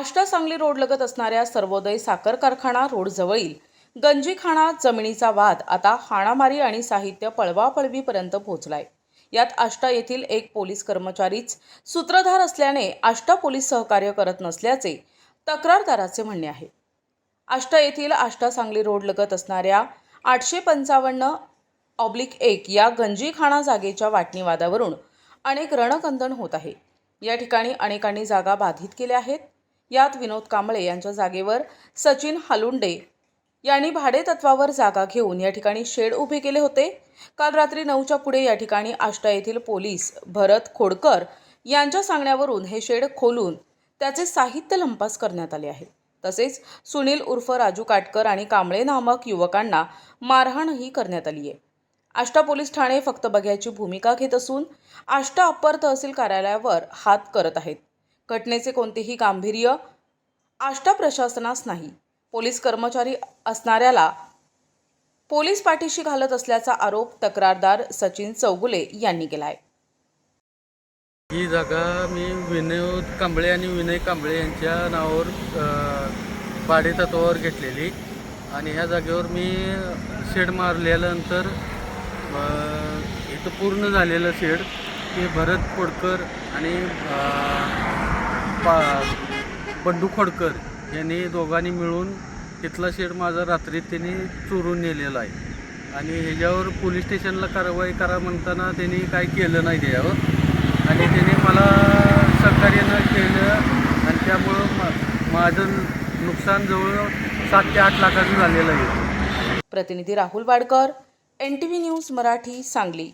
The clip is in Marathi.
आष्टा सांगली रोडलगत असणाऱ्या सर्वोदय साखर कारखाना रोडजवळील गंजीखाणा जमिनीचा वाद आता हाणामारी आणि साहित्य पळवापळवीपर्यंत पोहोचलाय। यात आष्टा येथील एक पोलीस कर्मचारीच सूत्रधार असल्याने आष्टा पोलीस सहकार्य करत नसल्याचे तक्रारदाराचे म्हणणे आहे। आष्टा येथील आष्टा सांगली रोडलगत असणाऱ्या 855/1 या गंजीखाणा जागेच्या वाटणीवादावरून अनेक रणकंदन होत आहे। या ठिकाणी अनेकांनी जागा बाधित केल्या आहेत। यात विनोद कांबळे यांच्या जागेवर सचिन हलुंडे यांनी भाडेतत्वावर जागा घेऊन या ठिकाणी शेड उभे केले होते। काल रात्री 9च्या पुढे या ठिकाणी आष्टा येथील पोलीस भरत खोडकर यांच्या सांगण्यावरून हे शेड खोलून त्याचे साहित्य लंपास करण्यात आले आहे। तसेच सुनील उर्फ राजू काटकर आणि कांबळे नामक युवकांना मारहाणही करण्यात आली आहे। आष्टा पोलीस ठाणे फक्त बघ्याची भूमिका घेत असून आष्टा अप्पर तहसील कार्यालयावर हात करत आहेत। घटनेचे कोणतेही गांभीर्य आष्टा प्रशासनास नाही। पोलीस कर्मचारी असणाऱ्याला पोलीस पाठीशी घालत असल्याचा आरोप तक्रारदार सचिन चौगुले यांनी केला आहे। ही जागा मी विनोद कांबळे आणि विनय कांबळे यांच्या नावावर भाडेतत्वावर घेतलेली आणि ह्या जागेवर मी शेड मारल्यानंतर इथं पूर्ण झालेलं शेड ते भरत खोडकर आणि बंडू खोडकर यांनी दोघांनी मिळून तिथला शेड माझा रात्री त्यांनी चोरून नेलेला आहे आणि ह्याच्यावर पोलीस स्टेशनला कारवाई करा म्हणताना त्यांनी काय केलं नाही त्याच्यावर आणि त्याने मला सहकार्य न केलं आणि त्यामुळं माझं नुकसान जवळ 7 ते 8 लाखाचं झालेलं आहे। प्रतिनिधी राहुल वाडकर, NTV न्यूज मराठी, सांगली।